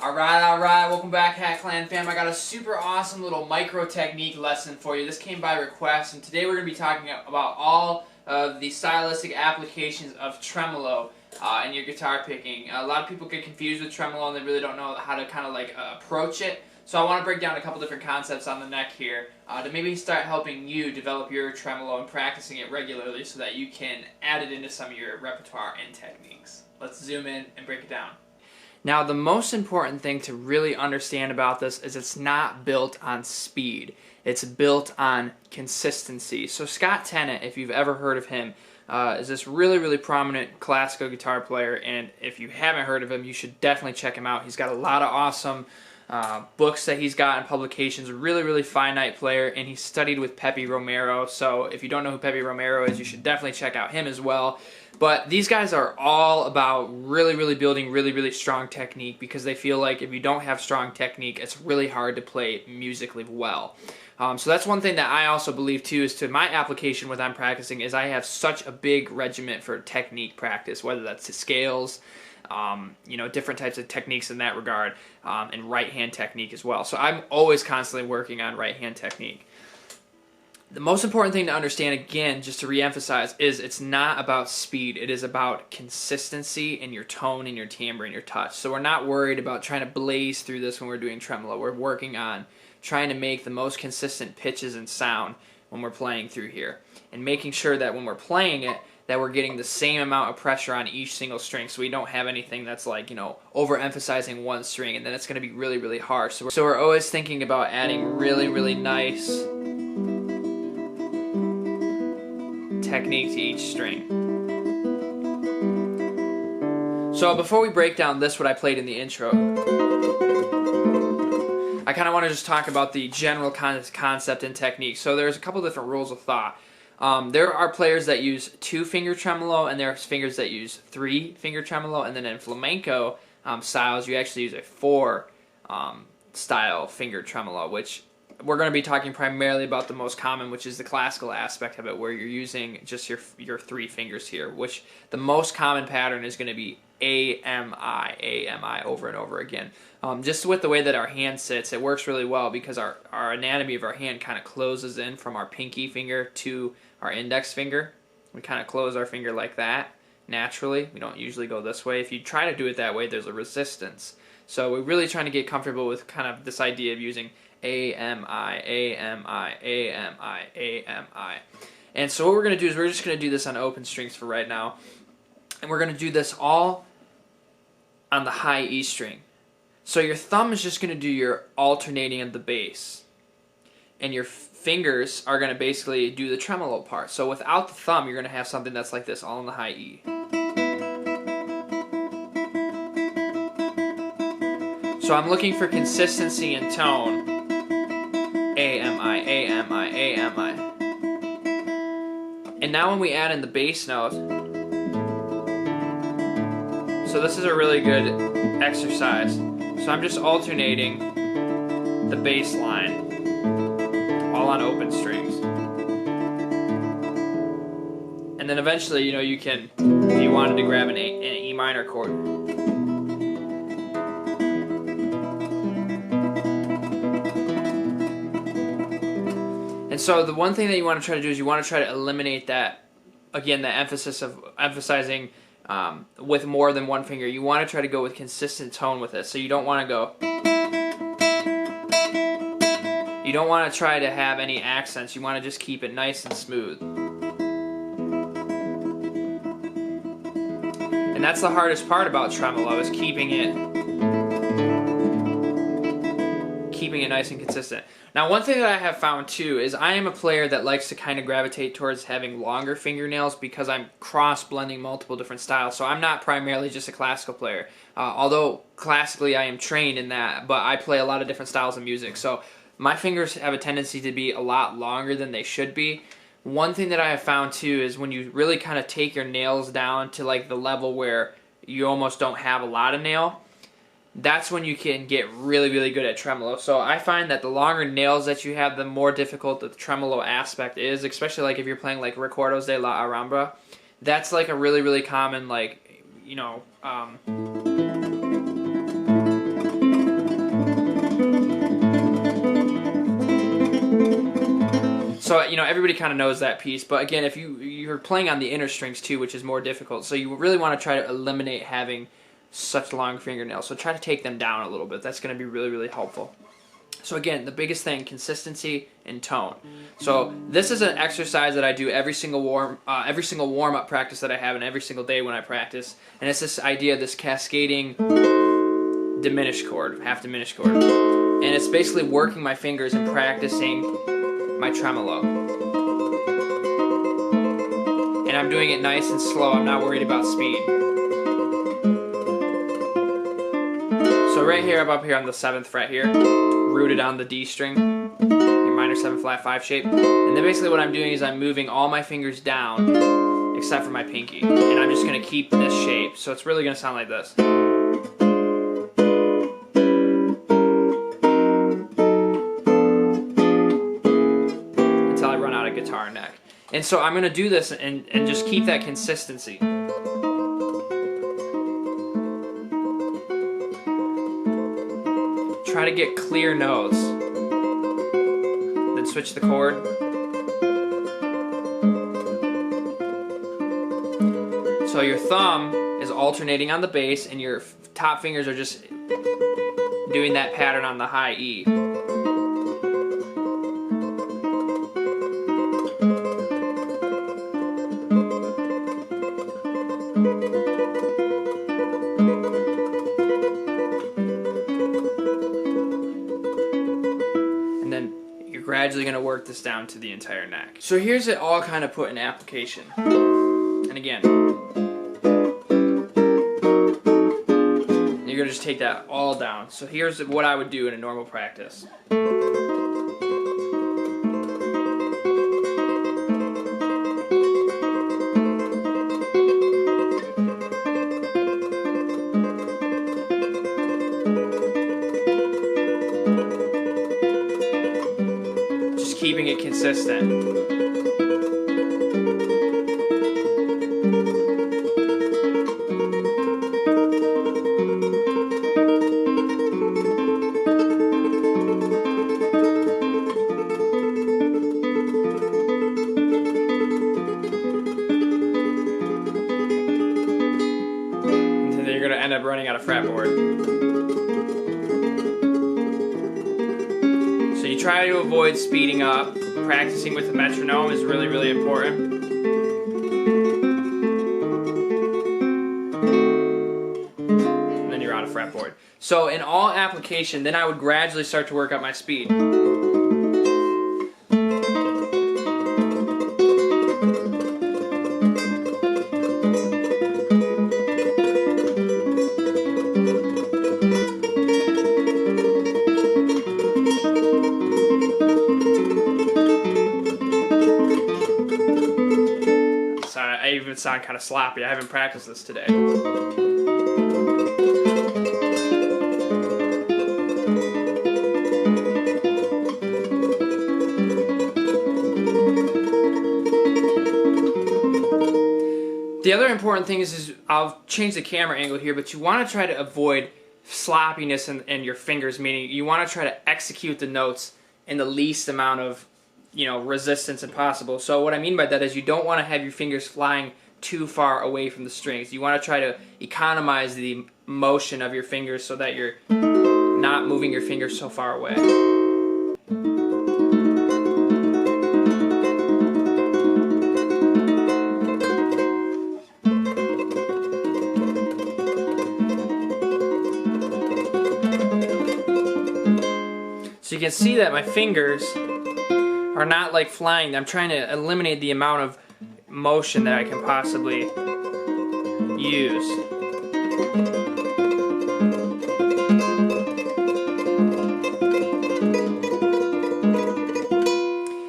Alright, welcome back, Hatt Clan fam. I got a super awesome little micro technique lesson for you. This came by request, and today we're going to be talking about all of the stylistic applications of tremolo in your guitar picking. A lot of people get confused with tremolo and they really don't know how to kind of like approach it. So I want to break down a couple different concepts on the neck here to maybe start helping you develop your tremolo and practicing it regularly so that you can add it into some of your repertoire and techniques. Let's zoom in and break it down. Now, the most important thing to really understand about this is it's not built on speed. It's built on consistency. So Scott Tennant, if you've ever heard of him, is this really prominent classical guitar player, and if you haven't heard of him, you should definitely check him out. He's got a lot of awesome books that he's got in publications, really finite player, and he studied with Pepe Romero. So if you don't know who Pepe Romero is, you should definitely check out him as well. But these guys are all about really building really strong technique, because they feel like if you don't have strong technique, it's really hard to play musically well. So that's one thing that I also believe too, is to my application when I'm practicing, is I have such a big regiment for technique practice, whether that's to scales, you know, different types of techniques in that regard, and right hand technique as well. So I'm always constantly working on right hand technique. The most important thing to understand, again, just to re-emphasize, is it's not about speed. It is about consistency in your tone and your timbre and your touch. So we're not worried about trying to blaze through this when we're doing tremolo. We're working on trying to make the most consistent pitches and sound when we're playing through here, and making sure that when we're playing it, that we're getting the same amount of pressure on each single string, so we don't have anything that's like, you know, overemphasizing one string, and then it's going to be really harsh. So we're always thinking about adding really nice technique to each string. So before we break down what I played in the intro, I kind of want to just talk about the general concept and technique. So there's a couple different rules of thought. There are players that use 2-finger tremolo, and there's fingers that use 3-finger tremolo, and then in flamenco styles you actually use a 4 style finger tremolo, which we're going to be talking primarily about the most common, which is the classical aspect of it, where you're using just your 3 fingers here, which the most common pattern is going to be A-M-I over and over again. Just with the way that our hand sits, it works really well because our anatomy of our hand kind of closes in from our pinky finger to our index finger. We kind of close our finger like that naturally. We don't usually go this way. If you try to do it that way, there's a resistance. So we're really trying to get comfortable with kind of this idea of using A-M-I, A-M-I, A-M-I, A-M-I. And so what we're going to do is we're just going to do this on open strings for right now. And we're going to do this all on the high E string. So your thumb is just going to do your alternating of the bass, and your fingers are going to basically do the tremolo part. So without the thumb, you're going to have something that's like this, all in the high E. So I'm looking for consistency in tone. A-M-I, A-M-I, A-M-I. And now when we add in the bass note, so this is a really good exercise. So I'm just alternating the bass line, all on open strings. And then eventually, you know, you can, if you wanted to grab an E minor chord. And so the one thing that you want to try to do is you want to try to eliminate that, again, the emphasis of emphasizing with more than one finger. You want to try to go with consistent tone with it. So you don't want to go, you don't want to try to have any accents. You want to just keep it nice and smooth. And that's the hardest part about tremolo, is keeping it nice and consistent. Now, one thing that I have found too is I am a player that likes to kind of gravitate towards having longer fingernails, because I'm cross-blending multiple different styles. So I'm not primarily just a classical player, although classically I am trained in that, but I play a lot of different styles of music. So my fingers have a tendency to be a lot longer than they should be. One thing that I have found too is when you really kind of take your nails down to like the level where you almost don't have a lot of nail, that's when you can get really good at tremolo. So I find that the longer nails that you have, the more difficult the tremolo aspect is, especially like if you're playing like Recuerdos de la Alhambra. That's like a really common, like, you know, So, you know, everybody kind of knows that piece, but again, if you're playing on the inner strings too, which is more difficult, so you really want to try to eliminate having such long fingernails. So try to take them down a little bit. That's going to be really, really helpful. So again, the biggest thing, consistency and tone. So this is an exercise that I do every single warm-up practice that I have, and every single day when I practice, and it's this idea of this cascading diminished chord, half diminished chord, and it's basically working my fingers and practicing my tremolo. And I'm doing it nice and slow. I'm not worried about speed. So right here, I'm up here on the 7th fret here, rooted on the D string, your minor 7 flat 5 shape. And then basically what I'm doing is I'm moving all my fingers down except for my pinky. And I'm just going to keep this shape. So it's really going to sound like this. Until I run out of guitar neck. And so I'm going to do this and just keep that consistency. Try to get clear notes. Then switch the chord. So your thumb is alternating on the bass and your top fingers are just doing that pattern on the high E. Gradually going to work this down to the entire neck. So here's it all kind of put in application. And again, you're going to just take that all down. So here's what I would do in a normal practice. Keeping it consistent. And then you're going to end up running out of fretboard. So you try to avoid speeding up. Practicing with the metronome is really, really important. And then you're on a fretboard. So in all application, then I would gradually start to work up my speed. I even sound kind of sloppy. I haven't practiced this today. The other important thing is I'll change the camera angle here, but you want to try to avoid sloppiness in your fingers, meaning you want to try to execute the notes in the least amount of resistance as possible. So what I mean by that is you don't want to have your fingers flying too far away from the strings. You want to try to economize the motion of your fingers so that you're not moving your fingers so far away. So you can see that my fingers are not like flying. I'm trying to eliminate the amount of motion that I can possibly use.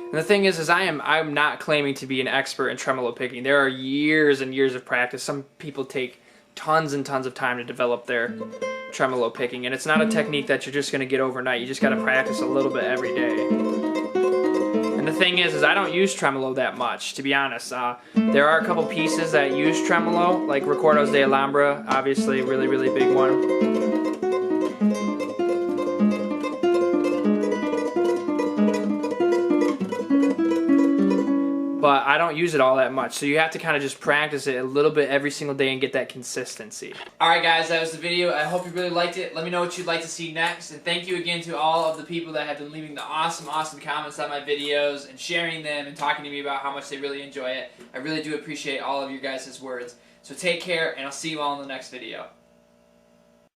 And the thing is I'm not claiming to be an expert in tremolo picking. There are years and years of practice. Some people take tons and tons of time to develop their tremolo picking, and it's not a technique that you're just going to get overnight. You just got to practice a little bit every day. And the thing is I don't use tremolo that much, to be honest. There are a couple pieces that use tremolo, like Recuerdos de Alhambra, obviously a really, really big one. I don't use it all that much. So you have to kind of just practice it a little bit every single day and get that consistency. Alright guys, that was the video. I hope you really liked it. Let me know what you'd like to see next. And thank you again to all of the people that have been leaving the awesome comments on my videos and sharing them and talking to me about how much they really enjoy it. I really do appreciate all of your guys' words. So take care, and I'll see you all in the next video.